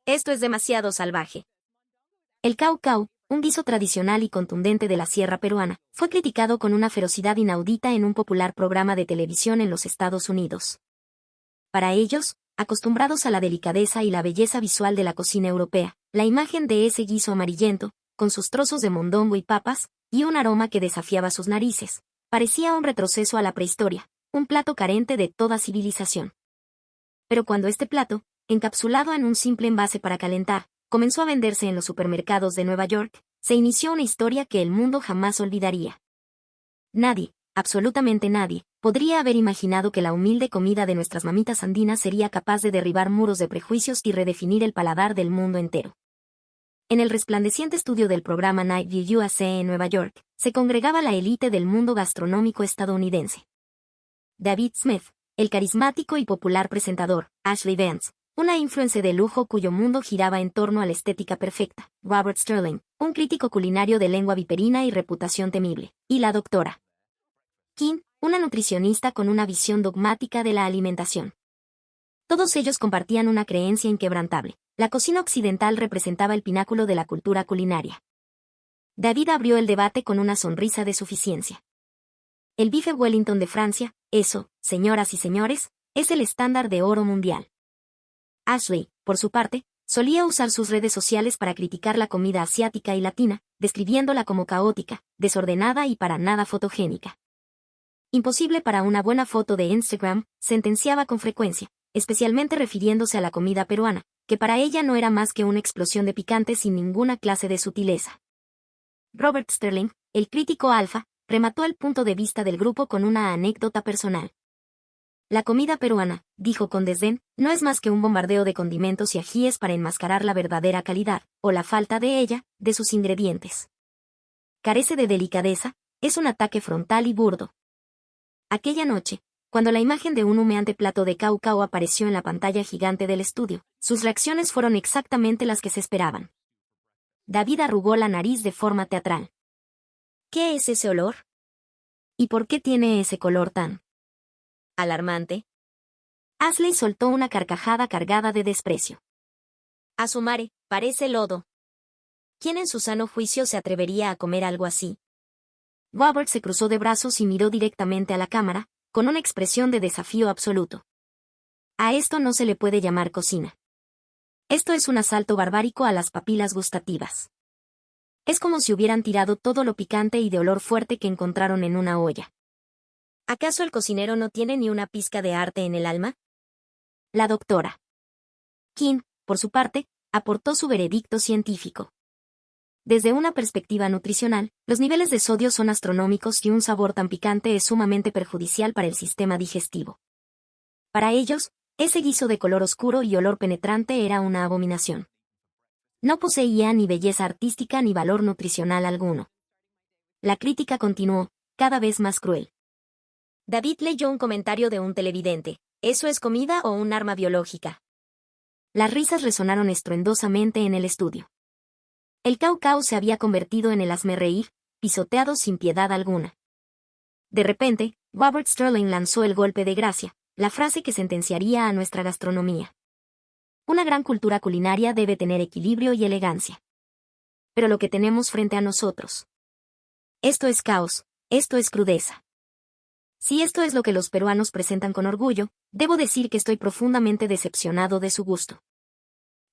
Esto es demasiado salvaje. El caucau, un guiso tradicional y contundente de la sierra peruana, fue criticado con una ferocidad inaudita en un popular programa de televisión en los Estados Unidos. Para ellos, acostumbrados a la delicadeza y la belleza visual de la cocina europea, la imagen de ese guiso amarillento, con sus trozos de mondongo y papas, y un aroma que desafiaba sus narices, parecía un retroceso a la prehistoria, un plato carente de toda civilización. Pero cuando este plato, encapsulado en un simple envase para calentar, comenzó a venderse en los supermercados de Nueva York, se inició una historia que el mundo jamás olvidaría. Nadie, absolutamente nadie, podría haber imaginado que la humilde comida de nuestras mamitas andinas sería capaz de derribar muros de prejuicios y redefinir el paladar del mundo entero. En el resplandeciente estudio del programa Night View USA en Nueva York, se congregaba la élite del mundo gastronómico estadounidense. David Smith, el carismático y popular presentador, Ashley Vance, una influencer de lujo cuyo mundo giraba en torno a la estética perfecta, Robert Sterling, un crítico culinario de lengua viperina y reputación temible, y la doctora King, una nutricionista con una visión dogmática de la alimentación. Todos ellos compartían una creencia inquebrantable: la cocina occidental representaba el pináculo de la cultura culinaria. David abrió el debate con una sonrisa de suficiencia. El bife Wellington de Francia, eso, señoras y señores, es el estándar de oro mundial. Ashley, por su parte, solía usar sus redes sociales para criticar la comida asiática y latina, describiéndola como caótica, desordenada y para nada fotogénica. Imposible para una buena foto de Instagram, sentenciaba con frecuencia, especialmente refiriéndose a la comida peruana, que para ella no era más que una explosión de picante sin ninguna clase de sutileza. Robert Sterling, el crítico alfa, remató el punto de vista del grupo con una anécdota personal. La comida peruana, dijo con desdén, no es más que un bombardeo de condimentos y ajíes para enmascarar la verdadera calidad, o la falta de ella, de sus ingredientes. Carece de delicadeza, es un ataque frontal y burdo. Aquella noche, cuando la imagen de un humeante plato de caucao apareció en la pantalla gigante del estudio, sus reacciones fueron exactamente las que se esperaban. David arrugó la nariz de forma teatral. ¿Qué es ese olor? ¿Y por qué tiene ese color tan alarmante? Ashley soltó una carcajada cargada de desprecio. A su madre, parece lodo. ¿Quién en su sano juicio se atrevería a comer algo así? Robert se cruzó de brazos y miró directamente a la cámara, con una expresión de desafío absoluto. A esto no se le puede llamar cocina. Esto es un asalto barbárico a las papilas gustativas. Es como si hubieran tirado todo lo picante y de olor fuerte que encontraron en una olla. ¿Acaso el cocinero no tiene ni una pizca de arte en el alma? La doctora King, por su parte, aportó su veredicto científico. Desde una perspectiva nutricional, los niveles de sodio son astronómicos y un sabor tan picante es sumamente perjudicial para el sistema digestivo. Para ellos, ese guiso de color oscuro y olor penetrante era una abominación. No poseía ni belleza artística ni valor nutricional alguno. La crítica continuó, cada vez más cruel. David leyó un comentario de un televidente. ¿Eso es comida o un arma biológica? Las risas resonaron estruendosamente en el estudio. El caucao se había convertido en el hazmerreír, pisoteado sin piedad alguna. De repente, Robert Sterling lanzó el golpe de gracia, la frase que sentenciaría a nuestra gastronomía. Una gran cultura culinaria debe tener equilibrio y elegancia. Pero lo que tenemos frente a nosotros. Esto es caos, esto es crudeza. Si esto es lo que los peruanos presentan con orgullo, debo decir que estoy profundamente decepcionado de su gusto.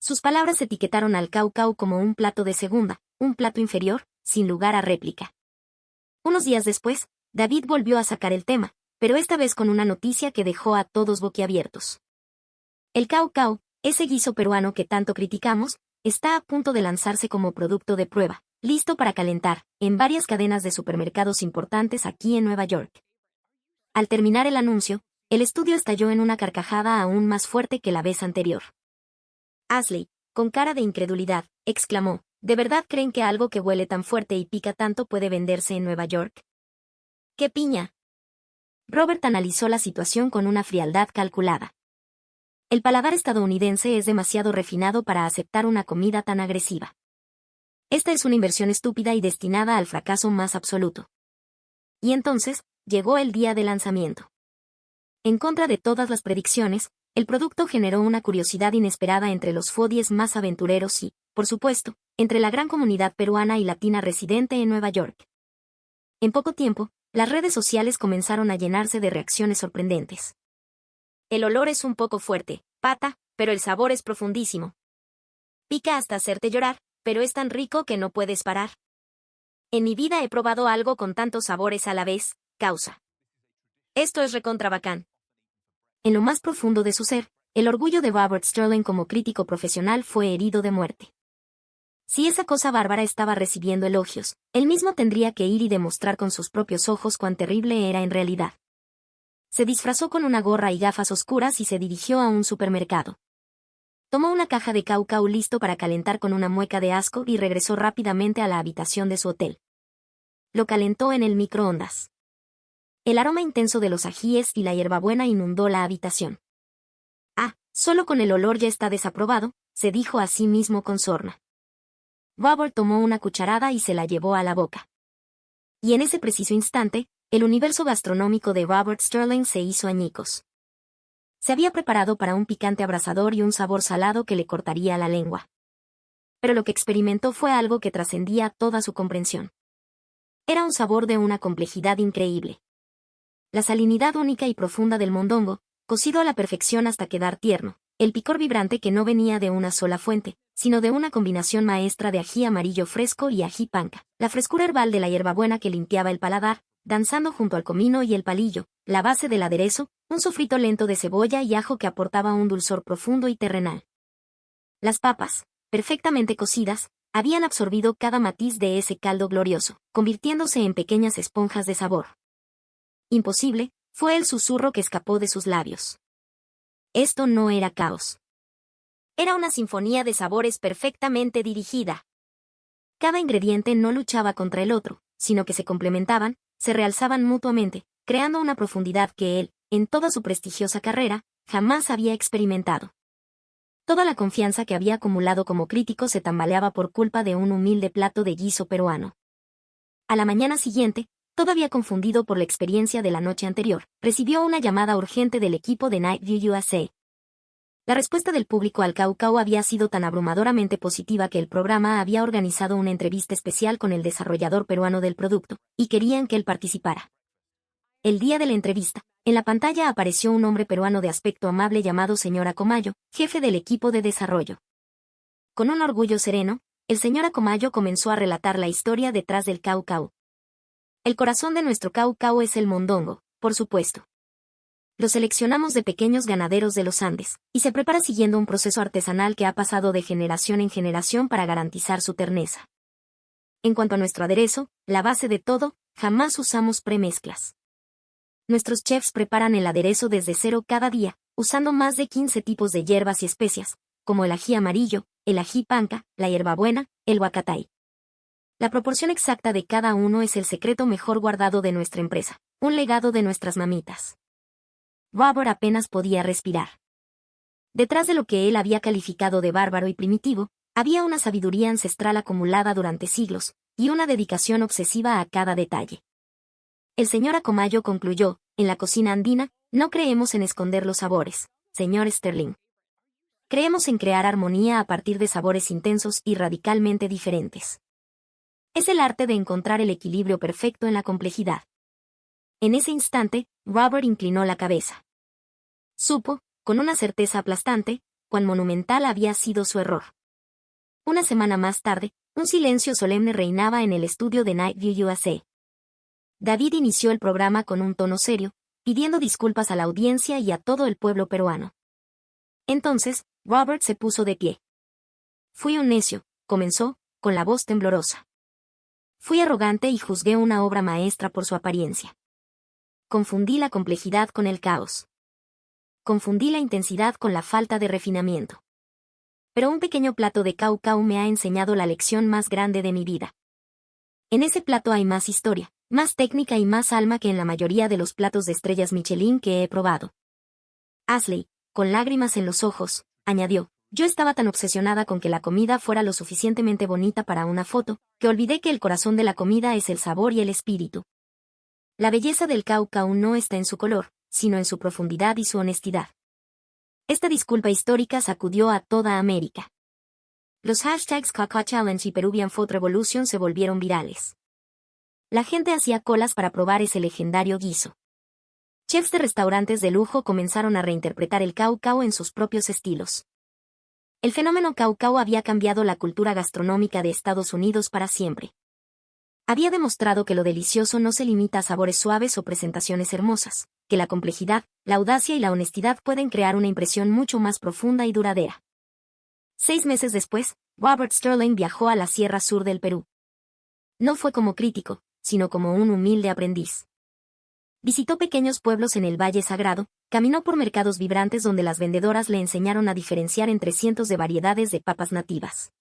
Sus palabras etiquetaron al caucao como un plato de segunda, un plato inferior, sin lugar a réplica. Unos días después, David volvió a sacar el tema, pero esta vez con una noticia que dejó a todos boquiabiertos. El caucao, ese guiso peruano que tanto criticamos, está a punto de lanzarse como producto de prueba, listo para calentar, en varias cadenas de supermercados importantes aquí en Nueva York. Al terminar el anuncio, el estudio estalló en una carcajada aún más fuerte que la vez anterior. Ashley, con cara de incredulidad, exclamó, ¿de verdad creen que algo que huele tan fuerte y pica tanto puede venderse en Nueva York? ¡Qué piña! Robert analizó la situación con una frialdad calculada. El paladar estadounidense es demasiado refinado para aceptar una comida tan agresiva. Esta es una inversión estúpida y destinada al fracaso más absoluto. Y entonces, llegó el día de lanzamiento. En contra de todas las predicciones, el producto generó una curiosidad inesperada entre los foodies más aventureros y, por supuesto, entre la gran comunidad peruana y latina residente en Nueva York. En poco tiempo, las redes sociales comenzaron a llenarse de reacciones sorprendentes. El olor es un poco fuerte, pata, pero el sabor es profundísimo. Pica hasta hacerte llorar, pero es tan rico que no puedes parar. En mi vida he probado algo con tantos sabores a la vez, causa. Esto es recontra bacán. En lo más profundo de su ser, el orgullo de Robert Sterling como crítico profesional fue herido de muerte. Si esa cosa bárbara estaba recibiendo elogios, él mismo tendría que ir y demostrar con sus propios ojos cuán terrible era en realidad. Se disfrazó con una gorra y gafas oscuras y se dirigió a un supermercado. Tomó una caja de caucao listo para calentar con una mueca de asco y regresó rápidamente a la habitación de su hotel. Lo calentó en el microondas. El aroma intenso de los ajíes y la hierbabuena inundó la habitación. Ah, solo con el olor ya está desaprobado, se dijo a sí mismo con sorna. Robert tomó una cucharada y se la llevó a la boca. Y en ese preciso instante, el universo gastronómico de Robert Sterling se hizo añicos. Se había preparado para un picante abrasador y un sabor salado que le cortaría la lengua. Pero lo que experimentó fue algo que trascendía toda su comprensión. Era un sabor de una complejidad increíble. La salinidad única y profunda del mondongo, cocido a la perfección hasta quedar tierno, el picor vibrante que no venía de una sola fuente, sino de una combinación maestra de ají amarillo fresco y ají panca, la frescura herbal de la hierbabuena que limpiaba el paladar, danzando junto al comino y el palillo, la base del aderezo, un sofrito lento de cebolla y ajo que aportaba un dulzor profundo y terrenal. Las papas, perfectamente cocidas, habían absorbido cada matiz de ese caldo glorioso, convirtiéndose en pequeñas esponjas de sabor. Imposible, fue el susurro que escapó de sus labios. Esto no era caos. Era una sinfonía de sabores perfectamente dirigida. Cada ingrediente no luchaba contra el otro, sino que se complementaban, se realzaban mutuamente, creando una profundidad que él, en toda su prestigiosa carrera, jamás había experimentado. Toda la confianza que había acumulado como crítico se tambaleaba por culpa de un humilde plato de guiso peruano. A la mañana siguiente, todavía confundido por la experiencia de la noche anterior, recibió una llamada urgente del equipo de Night View USA. La respuesta del público al caucao había sido tan abrumadoramente positiva que el programa había organizado una entrevista especial con el desarrollador peruano del producto, y querían que él participara. El día de la entrevista, en la pantalla apareció un hombre peruano de aspecto amable llamado Sr. Acomayo, jefe del equipo de desarrollo. Con un orgullo sereno, el Sr. Acomayo comenzó a relatar la historia detrás del caucao. El corazón de nuestro caucao es el mondongo, por supuesto. Lo seleccionamos de pequeños ganaderos de los Andes, y se prepara siguiendo un proceso artesanal que ha pasado de generación en generación para garantizar su terneza. En cuanto a nuestro aderezo, la base de todo, jamás usamos premezclas. Nuestros chefs preparan el aderezo desde cero cada día, usando más de 15 tipos de hierbas y especias, como el ají amarillo, el ají panca, la hierbabuena, el huacatay. La proporción exacta de cada uno es el secreto mejor guardado de nuestra empresa, un legado de nuestras mamitas. Robert apenas podía respirar. Detrás de lo que él había calificado de bárbaro y primitivo, había una sabiduría ancestral acumulada durante siglos, y una dedicación obsesiva a cada detalle. El señor Acomayo concluyó, en la cocina andina, no creemos en esconder los sabores, señor Sterling. Creemos en crear armonía a partir de sabores intensos y radicalmente diferentes. Es el arte de encontrar el equilibrio perfecto en la complejidad. En ese instante, Robert inclinó la cabeza. Supo, con una certeza aplastante, cuán monumental había sido su error. Una semana más tarde, un silencio solemne reinaba en el estudio de Night View USA. David inició el programa con un tono serio, pidiendo disculpas a la audiencia y a todo el pueblo peruano. Entonces, Robert se puso de pie. Fui un necio, comenzó, con la voz temblorosa. Fui arrogante y juzgué una obra maestra por su apariencia. Confundí la complejidad con el caos. Confundí la intensidad con la falta de refinamiento. Pero un pequeño plato de caucao me ha enseñado la lección más grande de mi vida. En ese plato hay más historia, más técnica y más alma que en la mayoría de los platos de estrellas Michelin que he probado. Ashley, con lágrimas en los ojos, añadió, yo estaba tan obsesionada con que la comida fuera lo suficientemente bonita para una foto, que olvidé que el corazón de la comida es el sabor y el espíritu. La belleza del caucao no está en su color, sino en su profundidad y su honestidad. Esta disculpa histórica sacudió a toda América. Los hashtags Cocoa Challenge y Peruvian Food Revolution se volvieron virales. La gente hacía colas para probar ese legendario guiso. Chefs de restaurantes de lujo comenzaron a reinterpretar el caucao en sus propios estilos. El fenómeno caucao había cambiado la cultura gastronómica de Estados Unidos para siempre. Había demostrado que lo delicioso no se limita a sabores suaves o presentaciones hermosas, que la complejidad, la audacia y la honestidad pueden crear una impresión mucho más profunda y duradera. 6 meses después, Robert Sterling viajó a la Sierra Sur del Perú. No fue como crítico, sino como un humilde aprendiz. Visitó pequeños pueblos en el Valle Sagrado, caminó por mercados vibrantes donde las vendedoras le enseñaron a diferenciar entre cientos de variedades de papas nativas.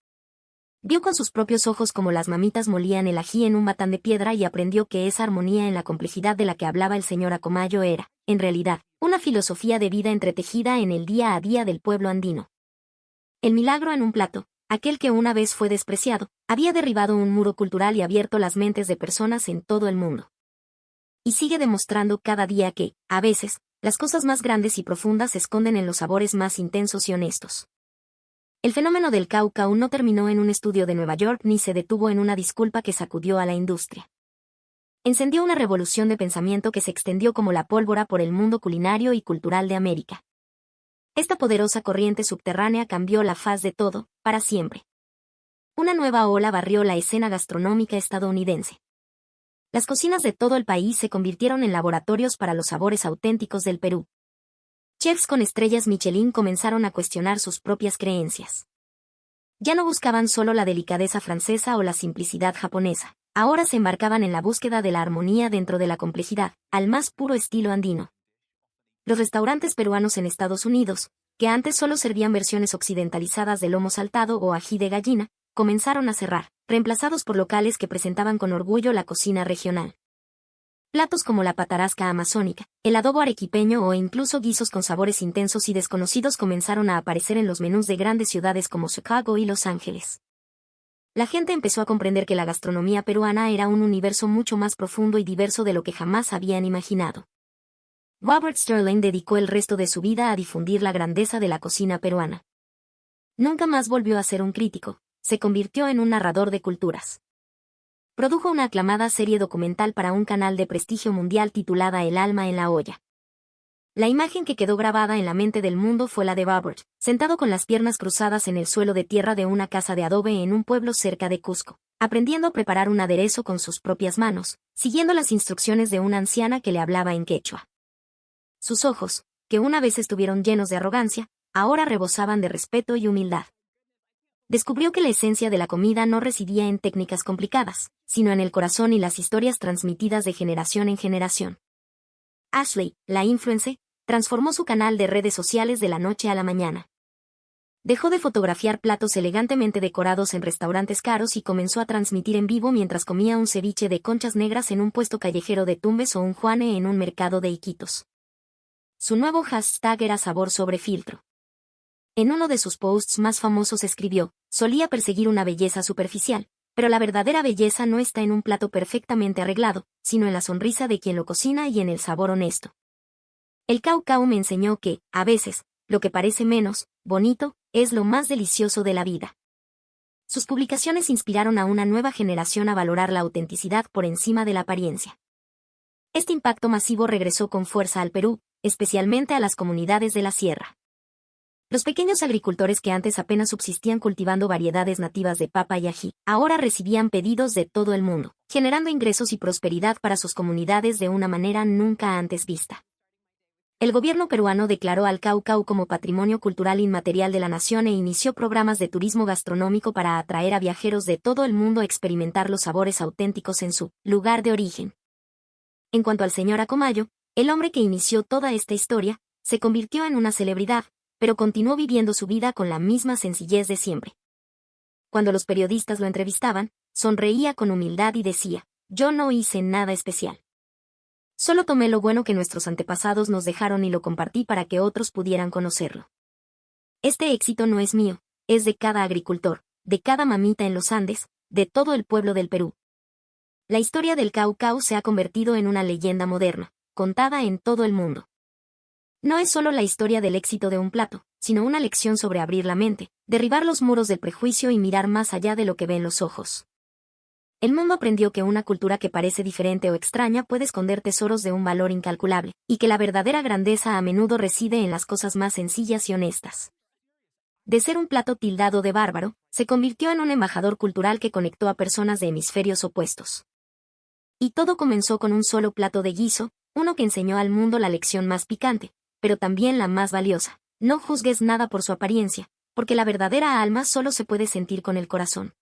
Vio con sus propios ojos cómo las mamitas molían el ají en un batán de piedra y aprendió que esa armonía en la complejidad de la que hablaba el señor Acomayo era, en realidad, una filosofía de vida entretejida en el día a día del pueblo andino. El milagro en un plato, aquel que una vez fue despreciado, había derribado un muro cultural y abierto las mentes de personas en todo el mundo. Y sigue demostrando cada día que, a veces, las cosas más grandes y profundas se esconden en los sabores más intensos y honestos. El fenómeno del caucao no terminó en un estudio de Nueva York ni se detuvo en una disculpa que sacudió a la industria. Encendió una revolución de pensamiento que se extendió como la pólvora por el mundo culinario y cultural de América. Esta poderosa corriente subterránea cambió la faz de todo, para siempre. Una nueva ola barrió la escena gastronómica estadounidense. Las cocinas de todo el país se convirtieron en laboratorios para los sabores auténticos del Perú. Chefs con estrellas Michelin comenzaron a cuestionar sus propias creencias. Ya no buscaban solo la delicadeza francesa o la simplicidad japonesa, ahora se embarcaban en la búsqueda de la armonía dentro de la complejidad, al más puro estilo andino. Los restaurantes peruanos en Estados Unidos, que antes solo servían versiones occidentalizadas de lomo saltado o ají de gallina, comenzaron a cerrar, reemplazados por locales que presentaban con orgullo la cocina regional. Platos como la patarasca amazónica, el adobo arequipeño o incluso guisos con sabores intensos y desconocidos comenzaron a aparecer en los menús de grandes ciudades como Chicago y Los Ángeles. La gente empezó a comprender que la gastronomía peruana era un universo mucho más profundo y diverso de lo que jamás habían imaginado. Robert Sterling dedicó el resto de su vida a difundir la grandeza de la cocina peruana. Nunca más volvió a ser un crítico, se convirtió en un narrador de culturas. Produjo una aclamada serie documental para un canal de prestigio mundial titulada El alma en la olla. La imagen que quedó grabada en la mente del mundo fue la de Robert, sentado con las piernas cruzadas en el suelo de tierra de una casa de adobe en un pueblo cerca de Cusco, aprendiendo a preparar un aderezo con sus propias manos, siguiendo las instrucciones de una anciana que le hablaba en quechua. Sus ojos, que una vez estuvieron llenos de arrogancia, ahora rebosaban de respeto y humildad. Descubrió que la esencia de la comida no residía en técnicas complicadas, sino en el corazón y las historias transmitidas de generación en generación. Ashley, la influencer, transformó su canal de redes sociales de la noche a la mañana. Dejó de fotografiar platos elegantemente decorados en restaurantes caros y comenzó a transmitir en vivo mientras comía un ceviche de conchas negras en un puesto callejero de Tumbes o un juane en un mercado de Iquitos. Su nuevo hashtag era sabor sobre filtro. En uno de sus posts más famosos escribió: solía perseguir una belleza superficial, pero la verdadera belleza no está en un plato perfectamente arreglado, sino en la sonrisa de quien lo cocina y en el sabor honesto. El caucao me enseñó que, a veces, lo que parece menos bonito, es lo más delicioso de la vida. Sus publicaciones inspiraron a una nueva generación a valorar la autenticidad por encima de la apariencia. Este impacto masivo regresó con fuerza al Perú, especialmente a las comunidades de la sierra. Los pequeños agricultores que antes apenas subsistían cultivando variedades nativas de papa y ají, ahora recibían pedidos de todo el mundo, generando ingresos y prosperidad para sus comunidades de una manera nunca antes vista. El gobierno peruano declaró al caucao como Patrimonio Cultural Inmaterial de la Nación e inició programas de turismo gastronómico para atraer a viajeros de todo el mundo a experimentar los sabores auténticos en su lugar de origen. En cuanto al señor Acomayo, el hombre que inició toda esta historia, se convirtió en una celebridad, pero continuó viviendo su vida con la misma sencillez de siempre. Cuando los periodistas lo entrevistaban, sonreía con humildad y decía: yo no hice nada especial. Solo tomé lo bueno que nuestros antepasados nos dejaron y lo compartí para que otros pudieran conocerlo. Este éxito no es mío, es de cada agricultor, de cada mamita en los Andes, de todo el pueblo del Perú. La historia del caucao se ha convertido en una leyenda moderna, contada en todo el mundo. No es solo la historia del éxito de un plato, sino una lección sobre abrir la mente, derribar los muros del prejuicio y mirar más allá de lo que ven los ojos. El mundo aprendió que una cultura que parece diferente o extraña puede esconder tesoros de un valor incalculable, y que la verdadera grandeza a menudo reside en las cosas más sencillas y honestas. De ser un plato tildado de bárbaro, se convirtió en un embajador cultural que conectó a personas de hemisferios opuestos. Y todo comenzó con un solo plato de guiso, uno que enseñó al mundo la lección más picante, pero también la más valiosa: no juzgues nada por su apariencia, porque la verdadera alma solo se puede sentir con el corazón.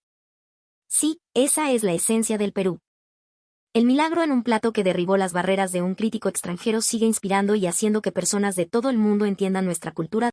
Sí, esa es la esencia del Perú. El milagro en un plato que derribó las barreras de un crítico extranjero sigue inspirando y haciendo que personas de todo el mundo entiendan nuestra cultura.